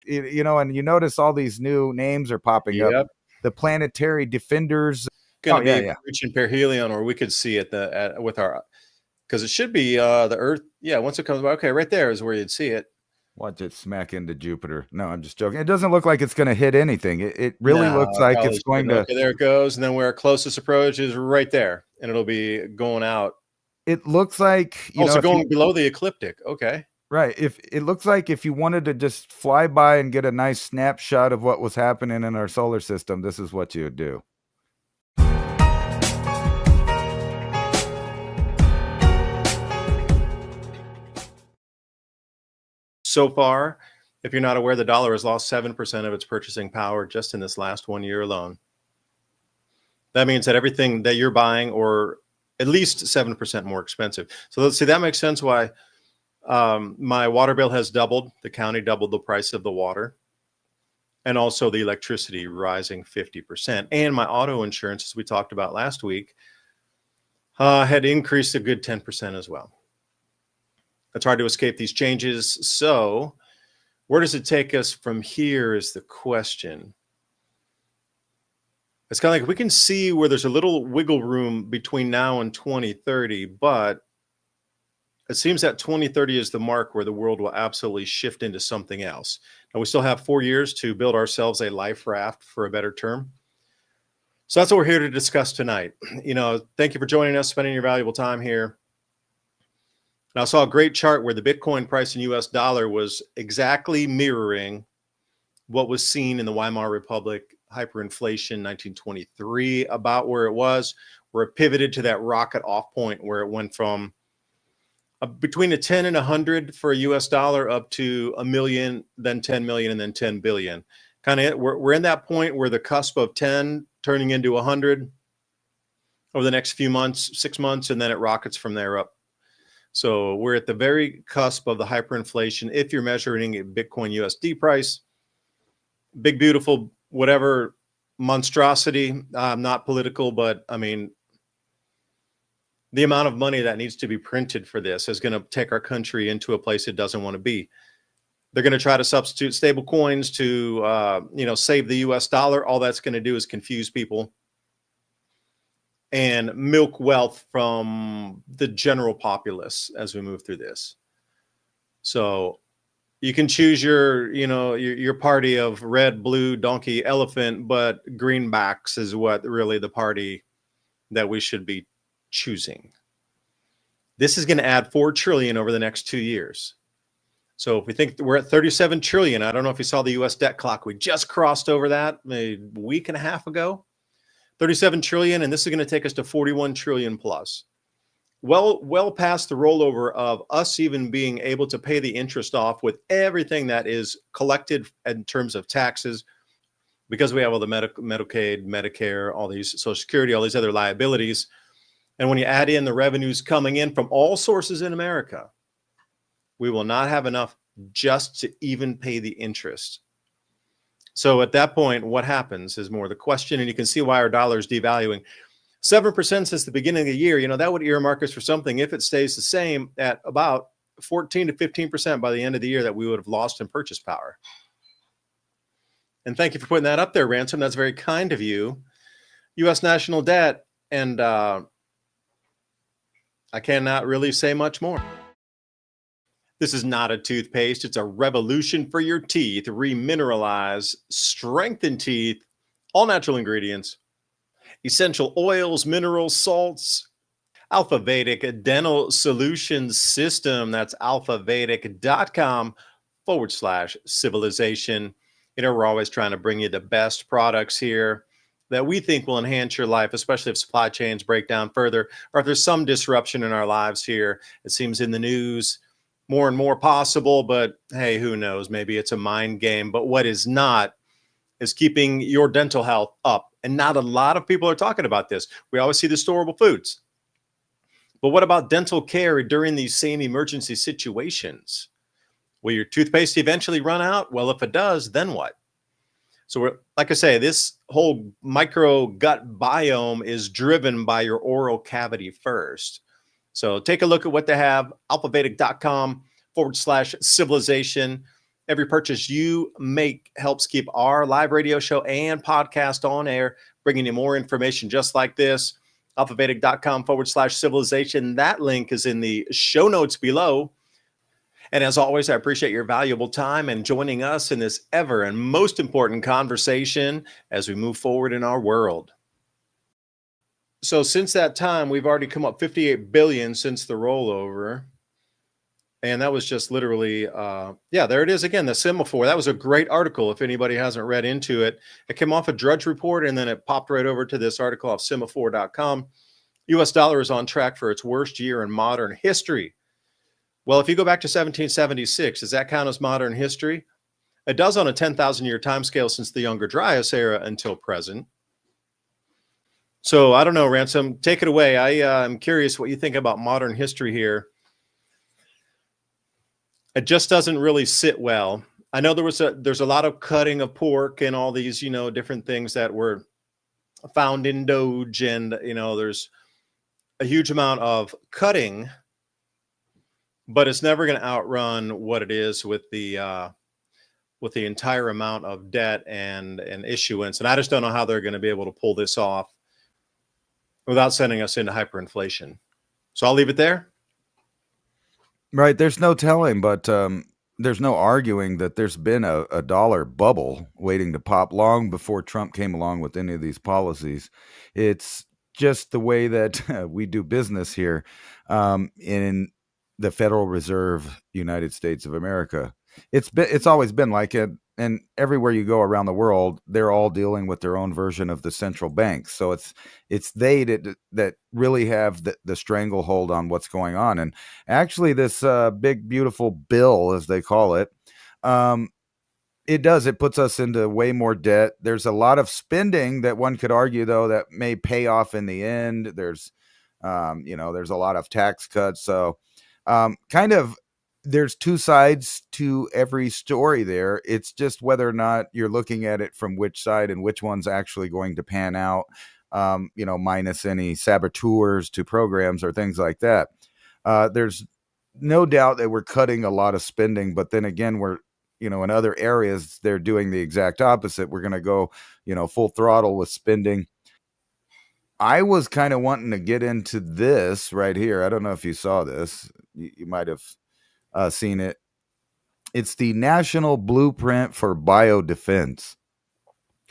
And you notice all these new names are popping up. Yep. The planetary defenders. Going to be reaching perihelion, or we could see it with our, because it should be the Earth. Yeah, once it comes, okay, right there is where you'd see it. Watch it smack into Jupiter. No, I'm just joking. It doesn't look like it's going to hit anything. It really looks like it's going to. Okay, there it goes, and then where our closest approach is right there, and it'll be going out. It looks like also going below the ecliptic. Okay. Right. If it looks like if you wanted to just fly by and get a nice snapshot of what was happening in our solar system, this is what you would do. So far, if you're not aware, the dollar has lost 7% of its purchasing power just in this last 1 year alone. That means that everything that you're buying, or at least 7% more expensive. So let's see, that makes sense why my water bill has doubled. The county doubled the price of the water, and also the electricity rising 50%. And my auto insurance, as we talked about last week, had increased a good 10% as well. It's hard to escape these changes. So where does it take us from here is the question. It's kind of like we can see where there's a little wiggle room between now and 2030, but it seems that 2030 is the mark where the world will absolutely shift into something else. Now, we still have 4 years to build ourselves a life raft, for a better term. So that's what we're here to discuss tonight. Thank you for joining us, spending your valuable time here. And I saw a great chart where the Bitcoin price in US dollar was exactly mirroring what was seen in the Weimar Republic, hyperinflation, 1923, about where it was, where it pivoted to that rocket off point where it went from between a 10 and 100 for a US dollar up to a million, then 10 million, and then 10 billion. Kind of, we're in that point where the cusp of 10 turning into 100 over the next few months, 6 months, and then it rockets from there up. So we're at the very cusp of the hyperinflation. If you're measuring a Bitcoin USD price, big, beautiful, whatever monstrosity, not political, but I mean, the amount of money that needs to be printed for this is going to take our country into a place it doesn't want to be. They're going to try to substitute stable coins to, save the US dollar. All that's going to do is confuse people and milk wealth from the general populace as we move through this. So you can choose your party of red, blue, donkey, elephant, but greenbacks is what really the party that we should be choosing. This is going to add 4 trillion over the next 2 years. So if we think we're at 37 trillion, I don't know if you saw the US debt clock. We just crossed over that a week and a half ago. 37 trillion, and this is going to take us to 41 trillion plus. Well past the rollover of us even being able to pay the interest off with everything that is collected in terms of taxes, because we have all the Medicaid, Medicare, all these Social Security, all these other liabilities. And when you add in the revenues coming in from all sources in America, we will not have enough just to even pay the interest. So at that point, what happens is more the question, and you can see why our dollar is devaluing. 7% since the beginning of the year, that would earmark us for something if it stays the same at about 14 to 15% by the end of the year that we would have lost in purchase power. And thank you for putting that up there, Ransom. That's very kind of you. U.S. national debt, and I cannot really say much more. This is not a toothpaste. It's a revolution for your teeth. Remineralize, strengthen teeth, all natural ingredients, essential oils, minerals, salts, Alpha Vedic Dental Solutions System. That's alphavedic.com/civilization. We're always trying to bring you the best products here that we think will enhance your life, especially if supply chains break down further, or if there's some disruption in our lives here. It seems in the news more and more possible, but hey, who knows? Maybe it's a mind game. But what is not is keeping your dental health up. And not a lot of people are talking about this. We always see the storable foods. But what about dental care during these same emergency situations? Will your toothpaste eventually run out? Well, if it does, then what? So like I say, this whole micro gut biome is driven by your oral cavity first. So take a look at what they have, alphavedic.com/civilization. Every purchase you make helps keep our live radio show and podcast on air, bringing you more information just like this. alphavedic.com/civilization. That link is in the show notes below. And as always, I appreciate your valuable time and joining us in this ever and most important conversation as we move forward in our world. So since that time, we've already come up 58 billion since the rollover. And that was just literally, yeah, there it is again, the semaphore. That was a great article. If anybody hasn't read into it, it came off a Drudge Report and then it popped right over to this article off semaphore.com. US dollar is on track for its worst year in modern history. Well, if you go back to 1776, does that count as modern history? It does on a 10,000 year time scale since the Younger Dryas era until present. So I don't know, Ransom, take it away. I'm curious what you think about modern history here. It just doesn't really sit well. I know there's a lot of cutting of pork and all these, different things that were found in Doge, and there's a huge amount of cutting, but it's never going to outrun what it is with the entire amount of debt and issuance. And I just don't know how they're going to be able to pull this off without sending us into hyperinflation. So I'll leave it there. Right. There's no telling, but there's no arguing that there's been a dollar bubble waiting to pop long before Trump came along with any of these policies. It's just the way that we do business here in the Federal Reserve United States of America. It's always been like it. And everywhere you go around the world, they're all dealing with their own version of the central banks. So it's they that really have the stranglehold on what's going on. And actually, this big, beautiful bill, as they call it, it puts us into way more debt. There's a lot of spending that one could argue, though, that may pay off in the end. There's a lot of tax cuts. So there's two sides to every story there. It's just whether or not you're looking at it from which side and which one's actually going to pan out, minus any saboteurs to programs or things like that. There's no doubt that we're cutting a lot of spending, but then again, we're, in other areas, they're doing the exact opposite. We're going to go, full throttle with spending. I was kind of wanting to get into this right here. I don't know if you saw this. You might have seen it. It's the National Blueprint for Biodefense.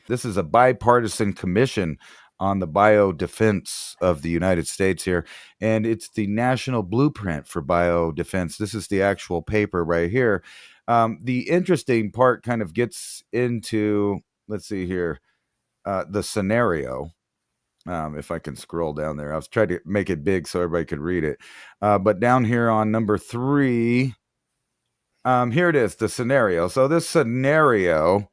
This is a bipartisan commission on the biodefense of the United States here, and it's the National Blueprint for Biodefense. This is the actual paper right here. The interesting part kind of gets into, let's see here, the scenario. If I can scroll down there, I was trying to make it big so everybody could read it. But down here on number 3, here it is, the scenario. So this scenario,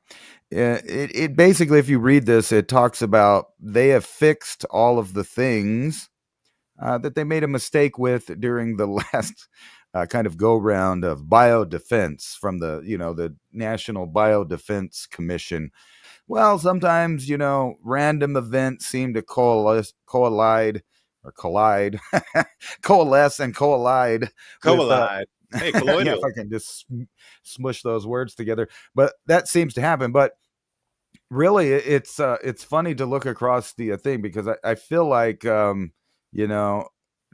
it basically, if you read this, it talks about they have fixed all of the things that they made a mistake with during the last kind of go round of biodefense from the National Biodefense Commission. Well, sometimes, random events seem to coalesce and collide. Hey, colloidal. Yeah, if I can just smush those words together. But that seems to happen. But really, it's funny to look across the thing, because I feel like,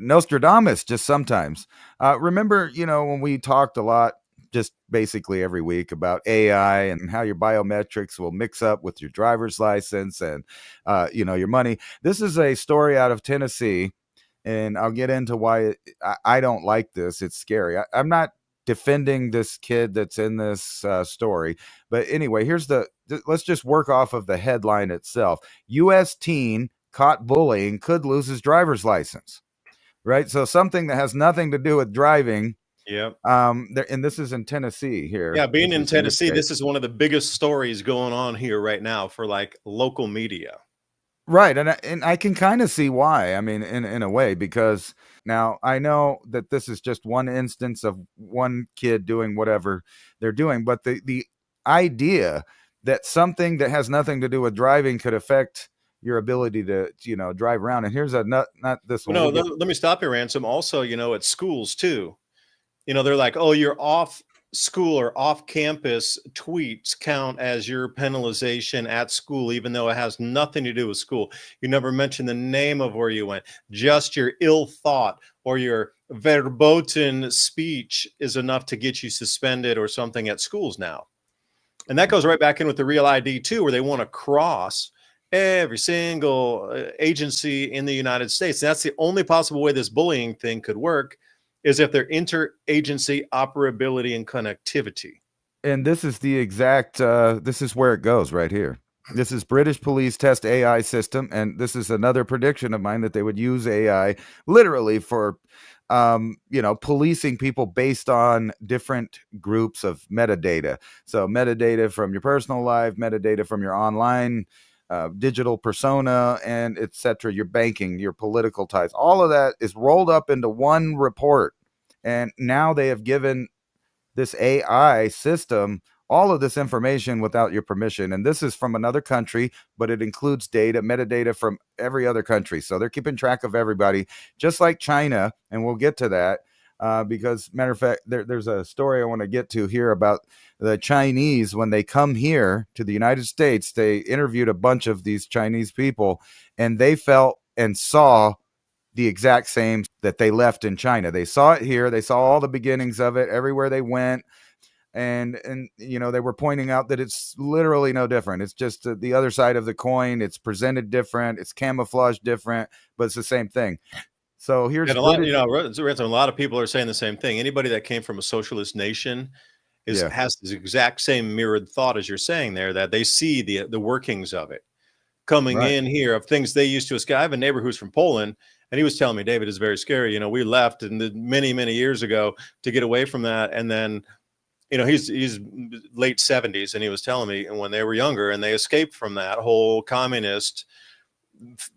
Nostradamus just sometimes. Remember, when we talked a lot, just basically every week, about AI and how your biometrics will mix up with your driver's license and, your money. This is a story out of Tennessee, and I'll get into why I don't like this. It's scary. I'm not defending this kid that's in this story, but anyway, let's just work off of the headline itself. U.S. teen caught bullying could lose his driver's license. Right? So something that has nothing to do with driving. Yep. And this is in Tennessee here. Yeah, being in Tennessee, this is one of the biggest stories going on here right now for like local media. Right. And I can kind of see why. I mean, in a way, because now I know that this is just one instance of one kid doing whatever they're doing, but the idea that something that has nothing to do with driving could affect your ability to, drive around. And here's not this one. No, let me stop you, Ransom. Also, at schools too, they're like, oh, you're off school or off-campus tweets count as your penalization at school, even though it has nothing to do with school. You never mention the name of where you went. Just your ill thought or your verboten speech is enough to get you suspended or something at schools now. And that goes right back in with the Real ID too, where they want to cross every single agency in the United States. And that's the only possible way this bullying thing could work, is if they're interagency operability and connectivity. And this is the exact, this is where it goes right here. This is British police test AI system. And this is another prediction of mine, that they would use AI literally for, policing people based on different groups of metadata. So metadata from your personal life, metadata from your online digital persona, and etc. Your banking, your political ties, all of that is rolled up into one report. And now they have given this AI system all of this information without your permission. And this is from another country, but it includes data, metadata from every other country. So they're keeping track of everybody, just like China. And we'll get to that because, matter of fact, there's a story I want to get to here about the Chinese. When they come here to the United States, they interviewed a bunch of these Chinese people, and they felt and saw the exact same that they left in China. They saw it here. They saw all the beginnings of it everywhere they went. And they were pointing out that it's literally no different. It's just the other side of the coin. It's presented different. It's camouflaged different, but it's the same thing. So here's and a lot, a lot of people are saying the same thing. Anybody that came from a socialist nation has this exact same mirrored thought as you're saying there, that they see the workings of it coming in here, of things they used to escape. I have a neighbor who's from Poland, and he was telling me, David, it's very scary. We left many, many years ago to get away from that. And then, he's late 70s, and he was telling me, and when they were younger and they escaped from that whole communist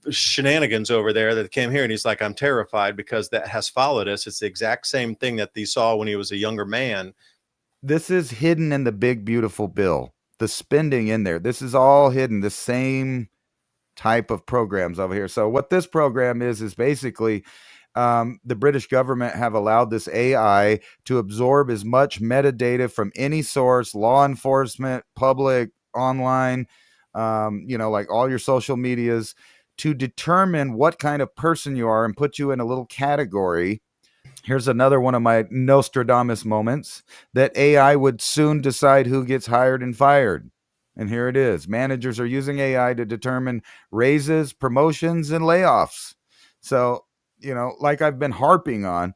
shenanigans over there, that came here, and he's like, I'm terrified because that has followed us. It's the exact same thing that he saw when he was a younger man. This is hidden in the big, beautiful bill, the spending in there. This is all hidden, the same type of programs over here. So what this program is basically the British government have allowed this AI to absorb as much metadata from any source, law enforcement, public, online, like all your social medias, to determine what kind of person you are and put you in a little category. Here's another one of my Nostradamus moments, that AI would soon decide who gets hired and fired. And here it is. Managers are using AI to determine raises, promotions, and layoffs. So, like I've been harping on,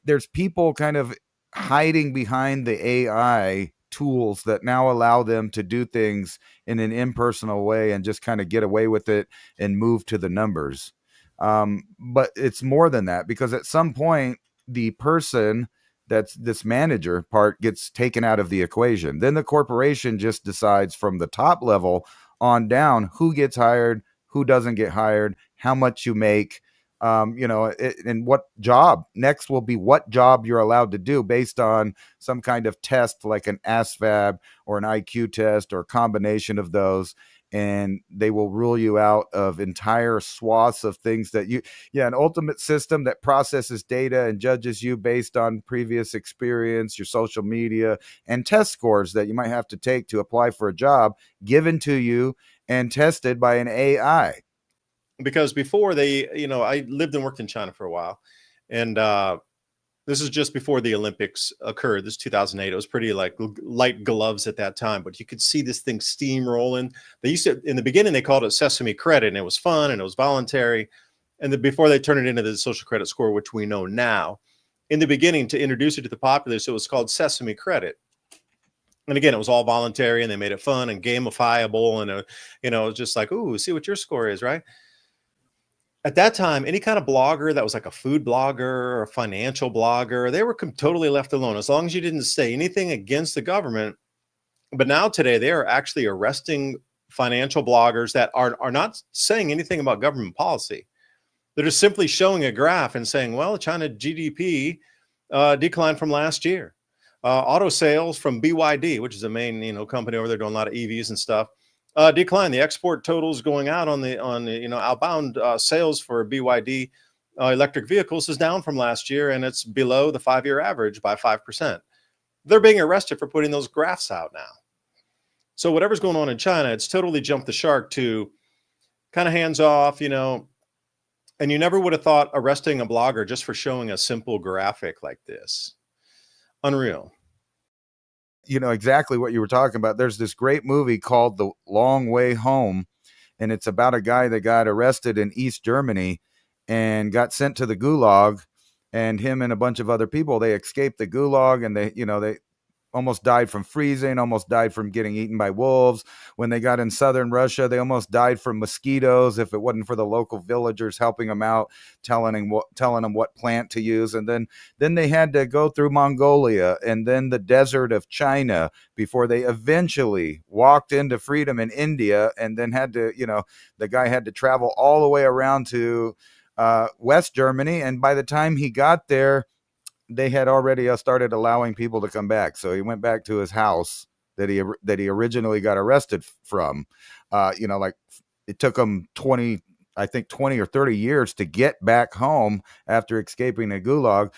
there's people kind of hiding behind the AI tools that now allow them to do things in an impersonal way and just kind of get away with it and move to the numbers. But it's more than that, because at some point, the person that's this manager part gets taken out of the equation. Then the corporation just decides from the top level on down who gets hired, who doesn't get hired, how much you make, and what job. Next will be what job you're allowed to do based on some kind of test, like an ASVAB or an IQ test or a combination of those. And they will rule you out of entire swaths of things that an ultimate system that processes data and judges you based on previous experience, your social media, and test scores that you might have to take to apply for a job, given to you and tested by an AI. Because before I lived and worked in China for a while, and this is just before the Olympics occurred. This is 2008. It was pretty like light gloves at that time, but you could see this thing steamrolling. They used to, in the beginning, they called it Sesame Credit, and it was fun and it was voluntary. And before they turned it into the social credit score, which we know now, in the beginning, to introduce it to the populace, it was called Sesame Credit. And again, it was all voluntary, and they made it fun and gamifiable, and it was just like, ooh, see what your score is, right? At that time, any kind of blogger that was like a food blogger or a financial blogger, they were totally left alone as long as you didn't say anything against the government. But now today, they are actually arresting financial bloggers that are not saying anything about government policy. They're just simply showing a graph and saying, well, China GDP declined from last year. Auto sales from BYD, which is a main company over there doing a lot of EVs and stuff, decline. The export totals going out on the outbound sales for BYD electric vehicles is down from last year, and it's below the 5-year average by 5%. they're being arrested for putting those graphs out now. So whatever's going on in China, it's totally jumped the shark to kind of hands off, you know. And you never would have thought arresting a blogger just for showing a simple graphic like this. Unreal. You know exactly what you were talking about. There's this great movie called The Long Way Home, and it's about a guy that got arrested in East Germany and got sent to the gulag, and him and a bunch of other people, they escaped the gulag, and they almost died from freezing, almost died from getting eaten by wolves. When they got in southern Russia, they almost died from mosquitoes if it wasn't for the local villagers helping them out, telling them what plant to use. And then they had to go through Mongolia and then the desert of China before they eventually walked into freedom in India, and then the guy had to travel all the way around to West Germany. And by the time he got there, they had already started allowing people to come back. So he went back to his house that he originally got arrested from. Like it took him 20 or 30 years to get back home after escaping a gulag.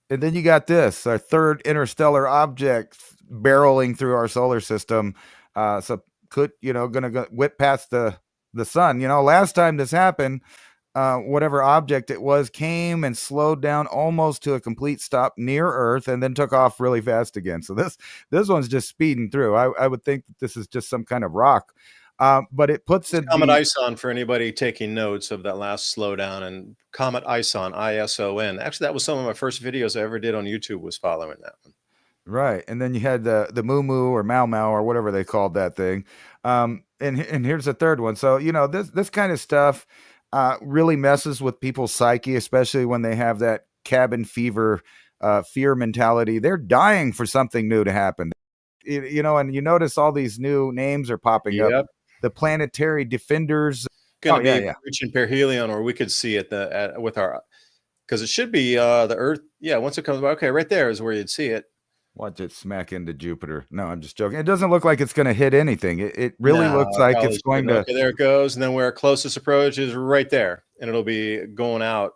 And then you got this, our third interstellar object barreling through our solar system. So gonna go whip past the sun. Last time this happened, whatever object it was came and slowed down almost to a complete stop near Earth, and then took off really fast again. So this one's just speeding through. I would think that this is just some kind of rock, but it puts it. Comet Ison for anybody taking notes of that last slowdown. And Comet Ison, ISON. Actually, that was some of my first videos I ever did on YouTube, was following that one. Right, and then you had the Moo Moo or Mau Mau or whatever they called that thing, and here's the third one. So this kind of stuff really messes with people's psyche, especially when they have that cabin fever, fear mentality. They're dying for something new to happen. And you notice all these new names are popping up. The planetary defenders. Going to be reaching perihelion, or we could see it with our, because it should be the Earth. Yeah, once it comes, okay, right there is where you'd see it. Watch it smack into Jupiter. No, I'm just joking. It doesn't look like it's going to hit anything. It really looks like it's going to. Okay, there it goes. And then where our closest approach is right there. And it'll be going out.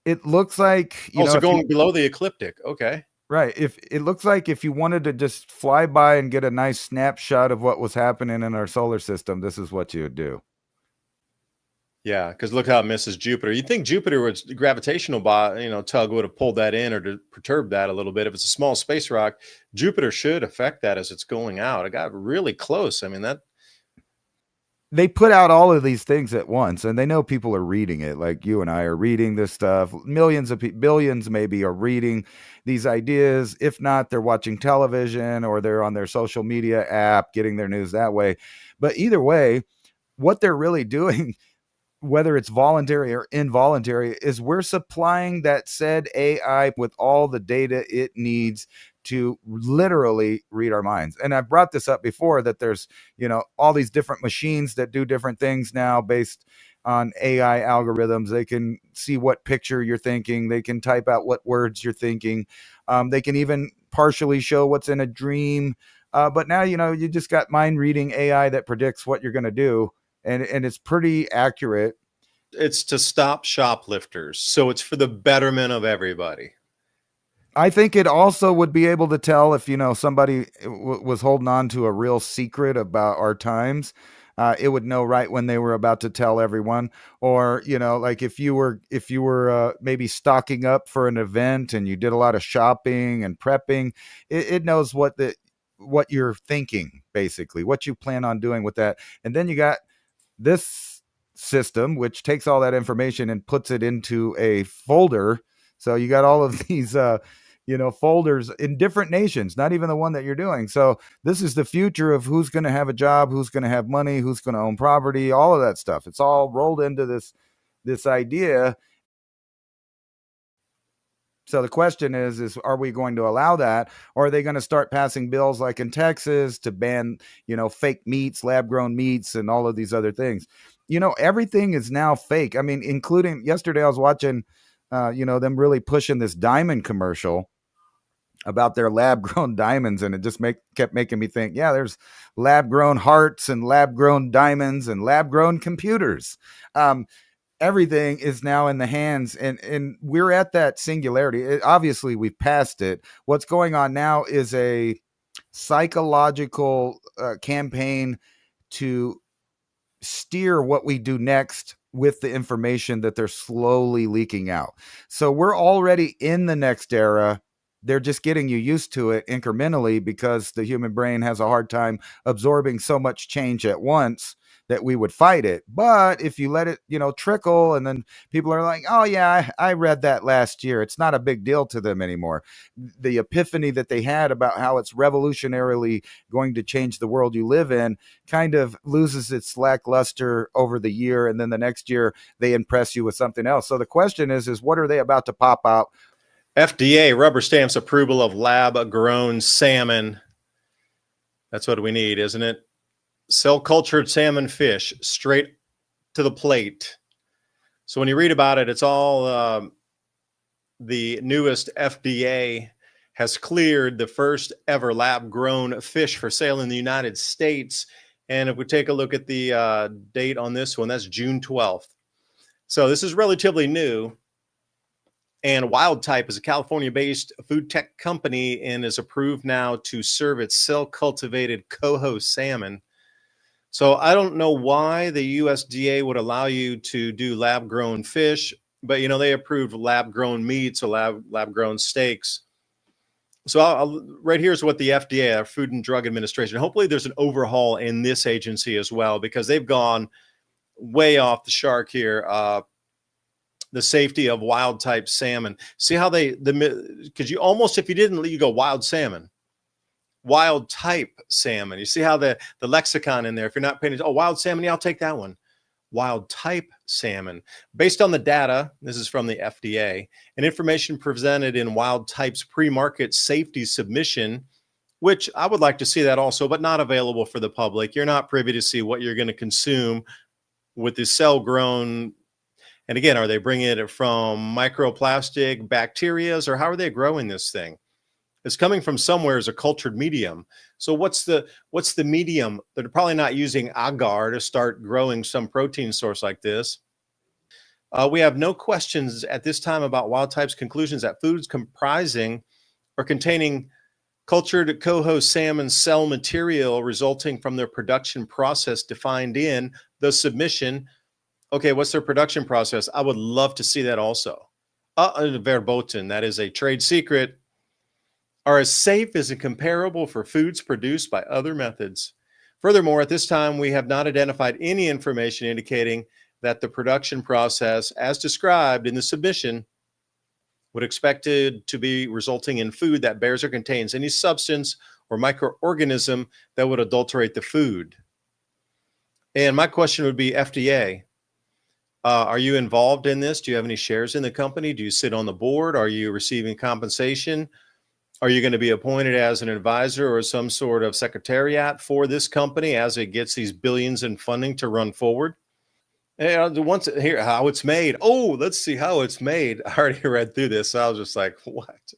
It looks like. Also going below the ecliptic. Okay. Right. If it looks like if you wanted to just fly by and get a nice snapshot of what was happening in our solar system, this is what you would do. Yeah, because look how it misses Jupiter. You'd think Jupiter was gravitational tug would have pulled that in or to perturb that a little bit. If it's a small space rock, Jupiter should affect that as it's going out. It got really close. I mean, that they put out all of these things at once, and they know people are reading it. Like you and I are reading this stuff. Millions of people, billions maybe, are reading these ideas. If not, they're watching television or they're on their social media app getting their news that way. But either way, what they're really doing, whether it's voluntary or involuntary, is we're supplying that said AI with all the data it needs to literally read our minds. And I've brought this up before, that there's, all these different machines that do different things now based on AI algorithms. They can see what picture you're thinking. They can type out what words you're thinking. They can even partially show what's in a dream. But now, you just got mind reading AI that predicts what you're going to do. And it's pretty accurate. It's to stop shoplifters. So it's for the betterment of everybody. I think it also would be able to tell if, somebody was holding on to a real secret about our times. It would know right when they were about to tell everyone. Or, like if you were maybe stocking up for an event and you did a lot of shopping and prepping, it knows what you're thinking, basically, what you plan on doing with that. And then you got this system, which takes all that information and puts it into a folder. So you got all of these, folders in different nations, not even the one that you're doing. So this is the future of who's going to have a job, who's going to have money, who's going to own property, all of that stuff. It's all rolled into this idea. So the question is are we going to allow that, or are they going to start passing bills like in Texas to ban, fake meats, lab-grown meats, and all of these other things? Everything is now fake. I mean, including yesterday I was watching, them really pushing this diamond commercial about their lab-grown diamonds, and it just kept making me think, yeah, there's lab-grown hearts and lab-grown diamonds and lab-grown computers. Everything is now in the hands, and we're at that singularity. Obviously, we've passed it. What's going on now is a psychological campaign to steer what we do next with the information that they're slowly leaking out. So we're already in the next era. They're just getting you used to it incrementally because the human brain has a hard time absorbing so much change at once that we would fight it. But if you let it, trickle, and then people are like, oh yeah, I read that last year. It's not a big deal to them anymore. The epiphany that they had about how it's revolutionarily going to change the world you live in kind of loses its lackluster over the year, and then the next year they impress you with something else. So the question is what are they about to pop out? FDA rubber stamps approval of lab-grown salmon. That's what we need, isn't it? Cell-cultured salmon fish straight to the plate. So when you read about it, it's all the newest. FDA has cleared the first ever lab-grown fish for sale in the United States. And if we take a look at the date on this one, that's June 12th. So this is relatively new. And Wild Type is a California-based food tech company and is approved now to serve its cell-cultivated coho salmon. So I don't know why the USDA would allow you to do lab-grown fish, but they approved lab-grown meats or lab-grown steaks. So right here's what the FDA, our Food and Drug Administration, hopefully there's an overhaul in this agency as well, because they've gone way off the shark here. The safety of wild type salmon. See how because you almost, if you didn't, you go wild salmon, wild type salmon. You see how the lexicon in there, if you're not paying attention, wild salmon, yeah, I'll take that one. Wild type salmon. Based on the data, this is from the FDA, and information presented in Wild Type's pre-market safety submission, which I would like to see that also, but not available for the public. You're not privy to see what you're going to consume with the cell-grown. And again, are they bringing it from microplastic bacteria, or how are they growing this thing? It's coming from somewhere as a cultured medium. So what's the medium? They're probably not using agar to start growing some protein source like this. We have no questions at this time about Wild Type's conclusions that foods comprising or containing cultured coho salmon cell material resulting from their production process defined in the submission. Okay, what's their production process? I would love to see that also. Verboten, that is a trade secret, are as safe as and comparable for foods produced by other methods. Furthermore, at this time, we have not identified any information indicating that the production process, as described in the submission, would expected to be resulting in food that bears or contains any substance or microorganism that would adulterate the food. And my question would be, FDA, are you involved in this? Do you have any shares in the company? Do you sit on the board? Are you receiving compensation? Are you going to be appointed as an advisor or some sort of secretariat for this company as it gets these billions in funding to run forward? And once here, how it's made. Oh, let's see how it's made. I already read through this, so I was just like, what?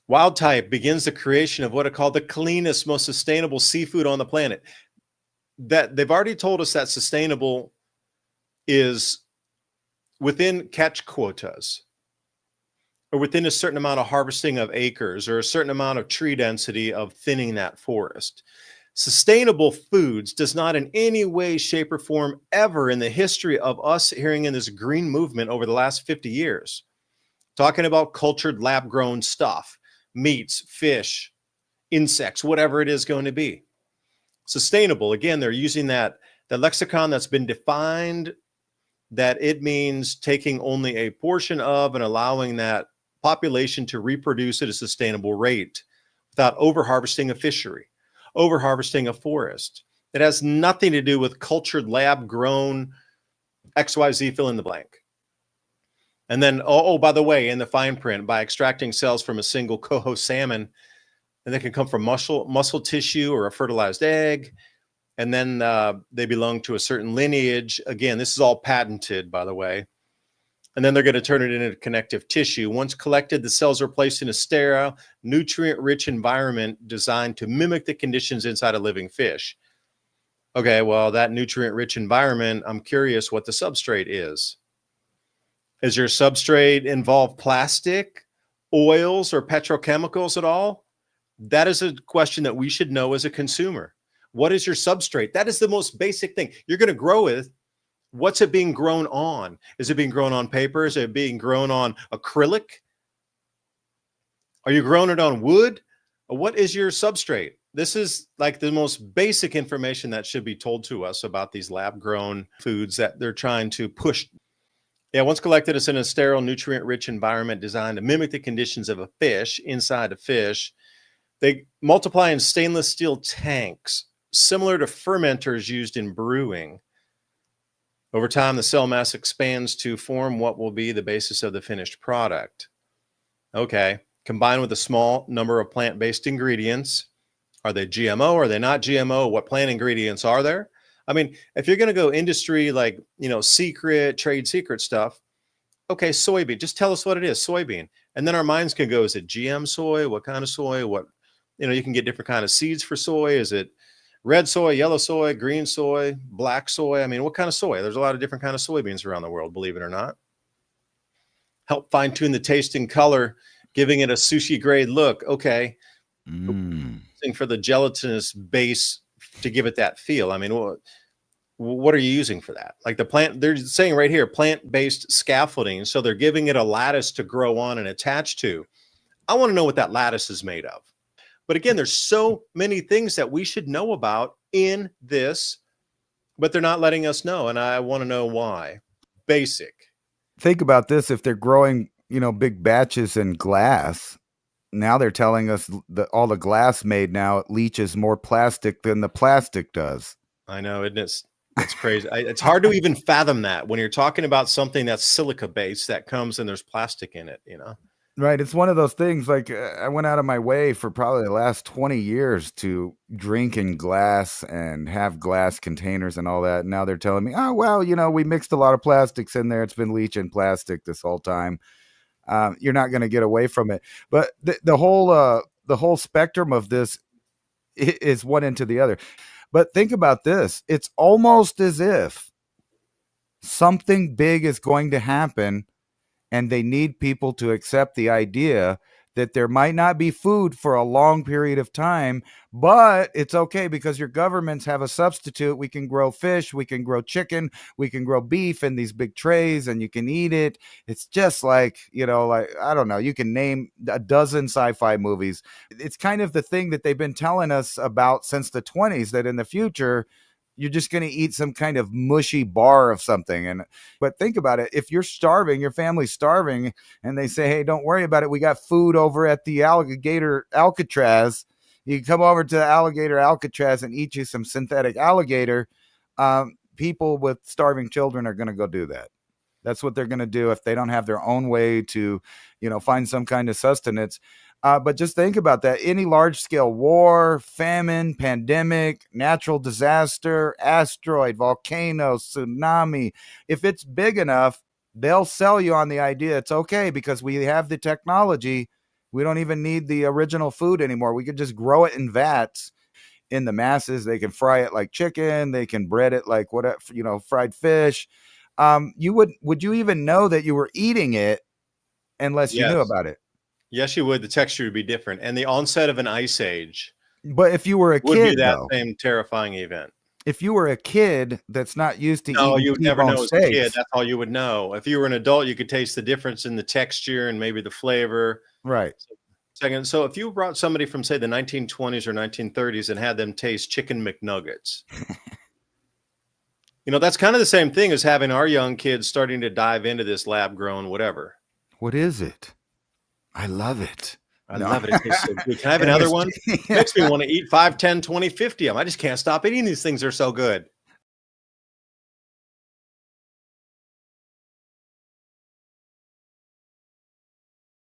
Wild Type begins the creation of what are called the cleanest, most sustainable seafood on the planet. That they've already told us that sustainable is within catch quotas, or within a certain amount of harvesting of acres, or a certain amount of tree density of thinning that forest. Sustainable foods does not in any way, shape, or form ever in the history of us hearing in this green movement over the last 50 years, talking about cultured lab-grown stuff, meats, fish, insects, whatever it is going to be. Sustainable, again, they're using the lexicon that's been defined, that it means taking only a portion of and allowing that population to reproduce at a sustainable rate without over-harvesting a fishery, over-harvesting a forest. It has nothing to do with cultured lab-grown XYZ fill in the blank. And then, by the way, in the fine print, by extracting cells from a single coho salmon, and they can come from muscle tissue or a fertilized egg, and then they belong to a certain lineage. Again, this is all patented, by the way. And then they're going to turn it into connective tissue. Once collected, the cells are placed in a sterile, nutrient-rich environment designed to mimic the conditions inside a living fish. Okay, well, that nutrient-rich environment, I'm curious what the substrate is. Is your substrate involve plastic, oils, or petrochemicals at all? That is a question that we should know as a consumer. What is your substrate? That is the most basic thing. You're going to grow with. What's it being grown on? Is it being grown on paper? Is it being grown on acrylic? Are you growing it on wood? What is your substrate? This is like the most basic information that should be told to us about these lab-grown foods that they're trying to push. Yeah, once collected, it's in a sterile, nutrient-rich environment designed to mimic the conditions of a fish inside a fish. They multiply in stainless steel tanks, similar to fermenters used in brewing. Over time, the cell mass expands to form what will be the basis of the finished product. Okay, combined with a small number of plant-based ingredients. Are they GMO? Are they not GMO? What plant ingredients are there? I mean, if you're going to go industry, like, secret, trade secret stuff, okay, soybean, just tell us what it is, soybean. And then our minds can go, is it GM soy? What kind of soy? What, you can get different kind of seeds for soy. Is it red soy, yellow soy, green soy, black soy? I mean, what kind of soy? There's a lot of different kind of soybeans around the world, believe it or not. Help fine tune the taste and color, giving it a sushi grade look. Okay. For the gelatinous base to give it that feel. I mean, what are you using for that? Like the plant, they're saying right here, plant-based scaffolding. So they're giving it a lattice to grow on and attach to. I want to know what that lattice is made of. But again, there's so many things that we should know about in this, but they're not letting us know. And I want to know why. Basic. Think about this. If they're growing, big batches in glass, now they're telling us that all the glass made now, it leaches more plastic than the plastic does. I know, isn't it? It's crazy. It's hard to even fathom that when you're talking about something that's silica based that comes and there's plastic in it, Right. It's one of those things, like I went out of my way for probably the last 20 years to drink in glass and have glass containers and all that. And now they're telling me, oh, well, we mixed a lot of plastics in there. It's been leaching plastic this whole time. You're not going to get away from it. But the whole spectrum of this is one into the other. But think about this. It's almost as if something big is going to happen and they need people to accept the idea that there might not be food for a long period of time, but it's okay because your governments have a substitute. We can grow fish, we can grow chicken, we can grow beef in these big trays and you can eat it. It's just like, I don't know, you can name a dozen sci-fi movies. It's kind of the thing that they've been telling us about since the 1920s, that in the future, you're just going to eat some kind of mushy bar of something. But think about it. If you're starving, your family's starving, and they say, hey, don't worry about it. We got food over at the alligator Alcatraz. You can come over to the alligator Alcatraz and eat you some synthetic alligator. People with starving children are going to go do that. That's what they're going to do if they don't have their own way to, find some kind of sustenance. But just think about that. Any large-scale war, famine, pandemic, natural disaster, asteroid, volcano, tsunami, if it's big enough, they'll sell you on the idea it's okay because we have the technology. We don't even need the original food anymore. We could just grow it in vats in the masses. They can fry it like chicken. They can bread it like whatever, fried fish. Would you even know that you were eating it unless you knew about it? Yes, you would. The texture would be different. And the onset of an ice age. But if you were a kid, would be that same terrifying event. If you were a kid that's not used to eating, you would never know as a kid. That's all you would know. If you were an adult, you could taste the difference in the texture and maybe the flavor. Right. So if you brought somebody from, say, the 1920s or 1930s and had them taste chicken McNuggets, that's kind of the same thing as having our young kids starting to dive into this lab-grown whatever. What is it? I love it. I love it. It tastes so good. Can I have another one? It makes me want to eat 5, 10, 20, 50 of them. I just can't stop eating these things. They're so good.